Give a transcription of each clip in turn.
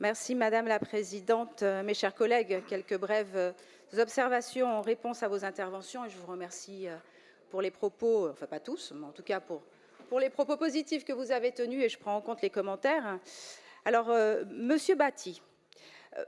Merci Madame la Présidente. Mes chers collègues, quelques brèves observations en réponse à vos interventions et je vous remercie pour les propos, enfin pas tous, mais en tout cas pour les propos positifs que vous avez tenus et je prends en compte les commentaires. Alors, Monsieur Batti,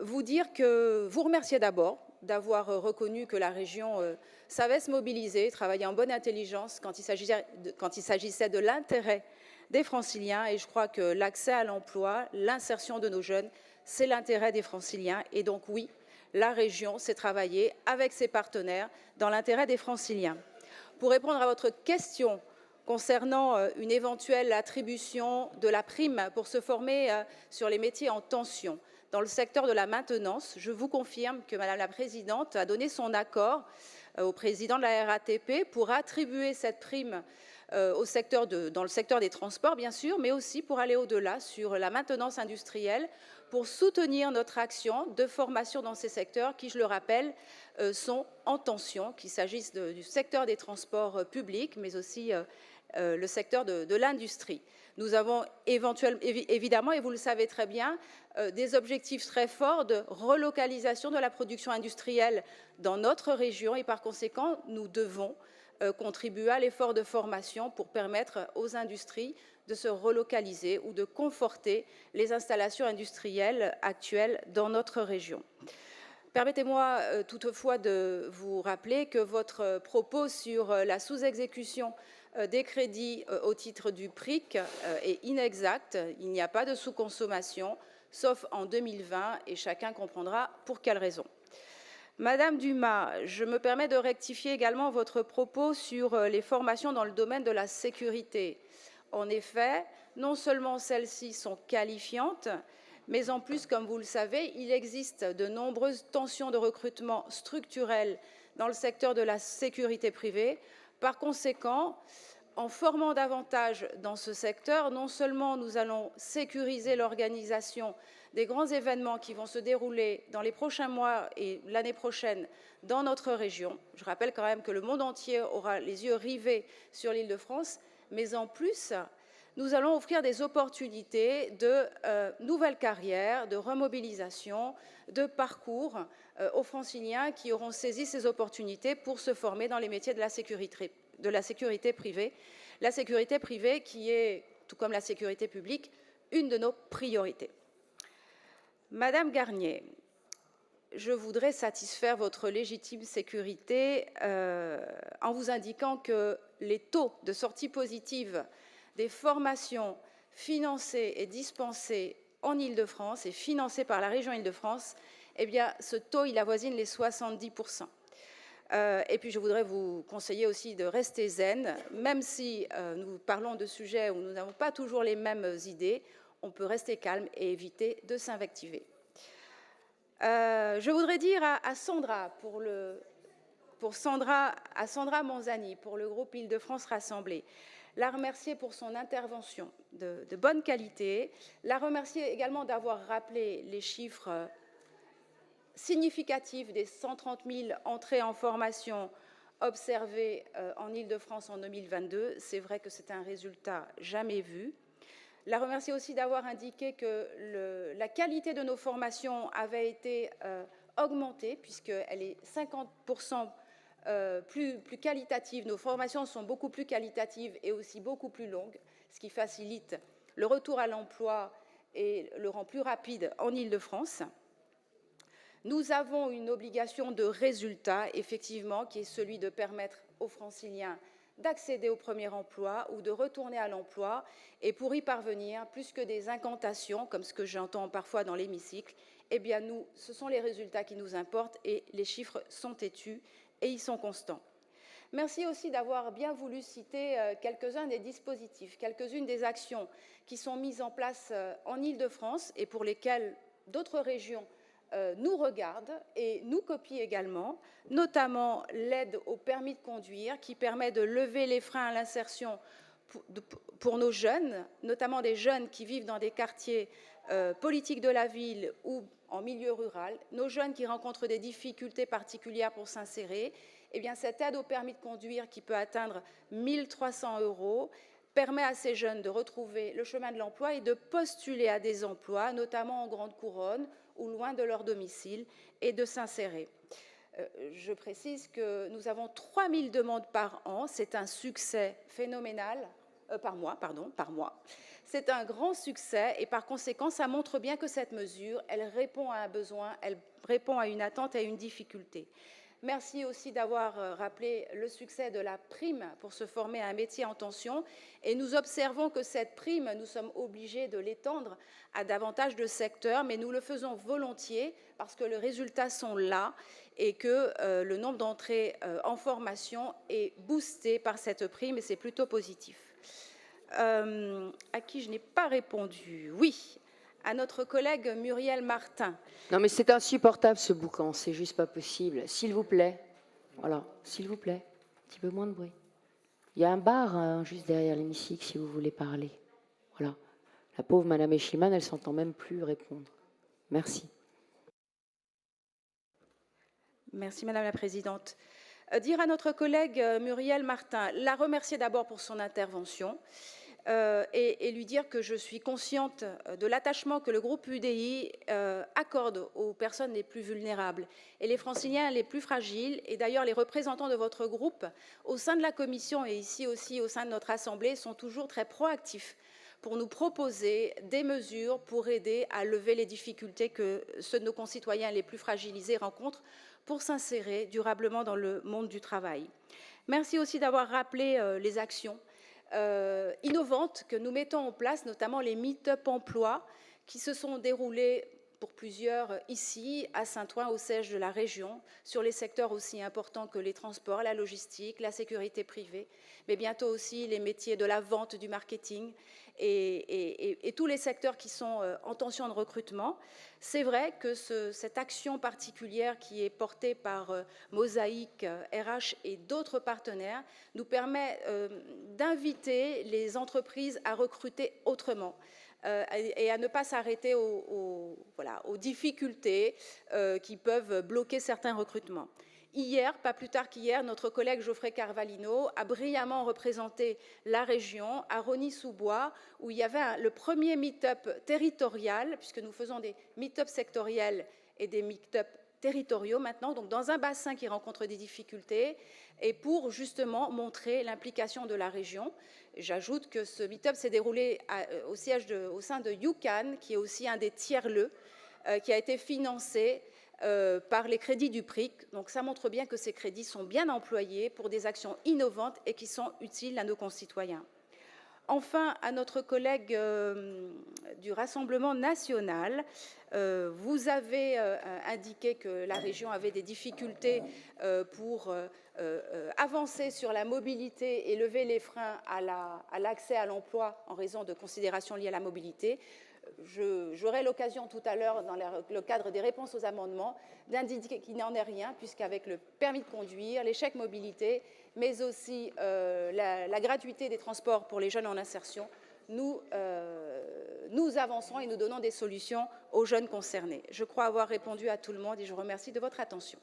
vous dire que vous remerciez d'abord d'avoir reconnu que la région savait se mobiliser, travailler en bonne intelligence quand il s'agissait de l'intérêt des franciliens. Et je crois que l'accès à l'emploi, l'insertion de nos jeunes, c'est l'intérêt des franciliens. Et donc oui, la région s'est travaillée avec ses partenaires dans l'intérêt des franciliens. Pour répondre à votre question concernant une éventuelle attribution de la prime pour se former sur les métiers en tension, dans le secteur de la maintenance, je vous confirme que Madame la Présidente a donné son accord au président de la RATP pour attribuer cette prime dans le secteur des transports, bien sûr, mais aussi pour aller au-delà sur la maintenance industrielle, pour soutenir notre action de formation dans ces secteurs qui, je le rappelle, sont en tension, qu'il s'agisse du secteur des transports publics, mais aussi le secteur de l'industrie. Nous avons évidemment, et vous le savez très bien, des objectifs très forts de relocalisation de la production industrielle dans notre région et par conséquent, nous devons contribuer à l'effort de formation pour permettre aux industries de se relocaliser ou de conforter les installations industrielles actuelles dans notre région. Permettez-moi toutefois de vous rappeler que votre propos sur la sous-exécution des crédits au titre du PRIC est inexact. Il n'y a pas de sous-consommation, sauf en 2020, et chacun comprendra pour quelle raison. Madame Dumas, je me permets de rectifier également votre propos sur les formations dans le domaine de la sécurité. En effet, non seulement celles-ci sont qualifiantes, mais en plus, comme vous le savez, il existe de nombreuses tensions de recrutement structurelles dans le secteur de la sécurité privée. Par conséquent, en formant davantage dans ce secteur, non seulement nous allons sécuriser l'organisation des grands événements qui vont se dérouler dans les prochains mois et l'année prochaine dans notre région. Je rappelle quand même que le monde entier aura les yeux rivés sur l'Île-de-France, mais en plus, nous allons offrir des opportunités de nouvelles carrières, de remobilisation, de parcours aux franciliens qui auront saisi ces opportunités pour se former dans les métiers de la sécurité privée. La sécurité privée qui est, tout comme la sécurité publique, une de nos priorités. Madame Garnier, je voudrais satisfaire votre légitime sécurité en vous indiquant que les taux de sortie positive des formations financées et dispensées en Île-de-France et financées par la région Île-de-France, eh bien, ce taux, il avoisine les 70%. Et puis, je voudrais vous conseiller aussi de rester zen, même si nous parlons de sujets où nous n'avons pas toujours les mêmes idées, on peut rester calme et éviter de s'invectiver. Je voudrais dire à Sandra Monzani, pour le groupe Île-de-France Rassemblée, la remercier pour son intervention de bonne qualité, la remercier également d'avoir rappelé les chiffres significatifs des 130 000 entrées en formation observées en Île-de-France en 2022. C'est vrai que c'est un résultat jamais vu. La remercier aussi d'avoir indiqué que la qualité de nos formations avait été augmentée, puisqu'elle est 50% plus qualitative. Nos formations sont beaucoup plus qualitatives et aussi beaucoup plus longues, ce qui facilite le retour à l'emploi et le rend plus rapide en Île-de-France. Nous avons une obligation de résultat, effectivement, qui est celui de permettre aux franciliens d'accéder au premier emploi ou de retourner à l'emploi. Et pour y parvenir, plus que des incantations, comme ce que j'entends parfois dans l'hémicycle, eh bien nous, ce sont les résultats qui nous importent et les chiffres sont têtus et ils sont constants. Merci aussi d'avoir bien voulu citer quelques-uns des dispositifs, quelques-unes des actions qui sont mises en place en Île-de-France et pour lesquelles d'autres régions nous regardent et nous copient également, notamment l'aide au permis de conduire qui permet de lever les freins à l'insertion pour nos jeunes, notamment des jeunes qui vivent dans des quartiers politiques de la ville ou en milieu rural, nos jeunes qui rencontrent des difficultés particulières pour s'insérer. Eh bien, cette aide au permis de conduire qui peut atteindre 1 300 € permet à ces jeunes de retrouver le chemin de l'emploi et de postuler à des emplois, notamment en grande couronne ou loin de leur domicile, et de s'insérer. Je précise que nous avons 3000 demandes par an, c'est un succès phénoménal, par mois. C'est un grand succès et par conséquent, ça montre bien que cette mesure, elle répond à un besoin, elle répond à une attente et à une difficulté. Merci aussi d'avoir rappelé le succès de la prime pour se former à un métier en tension. Et nous observons que cette prime, nous sommes obligés de l'étendre à davantage de secteurs, mais nous le faisons volontiers parce que les résultats sont là et que le nombre d'entrées en formation est boosté par cette prime et c'est plutôt positif. À qui je n'ai pas répondu? Oui, à notre collègue Muriel Martin. Non, mais c'est insupportable ce boucan, c'est juste pas possible. S'il vous plaît, voilà, s'il vous plaît, un petit peu moins de bruit. Il y a un bar hein, juste derrière l'hémicycle si vous voulez parler. Voilà. La pauvre Madame Echiman, elle s'entend même plus répondre. Merci. Merci Madame la Présidente. Dire à notre collègue Muriel Martin, la remercier d'abord pour son intervention. Et lui dire que je suis consciente de l'attachement que le groupe UDI accorde aux personnes les plus vulnérables et les franciliens les plus fragiles. Et d'ailleurs, les représentants de votre groupe, au sein de la commission et ici aussi au sein de notre Assemblée, sont toujours très proactifs pour nous proposer des mesures pour aider à lever les difficultés que ceux de nos concitoyens les plus fragilisés rencontrent pour s'insérer durablement dans le monde du travail. Merci aussi d'avoir rappelé les actions innovantes que nous mettons en place, notamment les meet-up emploi qui se sont déroulés pour plusieurs ici, à Saint-Ouen, au siège de la région, sur les secteurs aussi importants que les transports, la logistique, la sécurité privée, mais bientôt aussi les métiers de la vente, du marketing et tous les secteurs qui sont en tension de recrutement. C'est vrai que cette action particulière qui est portée par Mosaïque, RH et d'autres partenaires nous permet d'inviter les entreprises à recruter autrement. Et à ne pas s'arrêter aux difficultés qui peuvent bloquer certains recrutements. Hier, pas plus tard qu'hier, notre collègue Geoffrey Carvalino a brillamment représenté la région à Rosny-sous-Bois, où il y avait le premier meet-up territorial, puisque nous faisons des meet-up sectoriels et des meet-up territoriaux maintenant, donc dans un bassin qui rencontre des difficultés, et pour justement montrer l'implication de la région. J'ajoute que ce meet-up s'est déroulé au sein de UCAN, qui est aussi un des tiers-lieux, qui a été financé par les crédits du PRIC. Donc ça montre bien que ces crédits sont bien employés pour des actions innovantes et qui sont utiles à nos concitoyens. Enfin, à notre collègue du Rassemblement national, vous avez indiqué que la région avait des difficultés pour avancer sur la mobilité et lever les freins à l'accès à l'emploi en raison de considérations liées à la mobilité. J'aurai l'occasion tout à l'heure, dans le cadre des réponses aux amendements, d'indiquer qu'il n'en est rien, puisqu'avec le permis de conduire, les chèques mobilité, mais aussi la gratuité des transports pour les jeunes en insertion, nous avançons et nous donnons des solutions aux jeunes concernés. Je crois avoir répondu à tout le monde et je vous remercie de votre attention.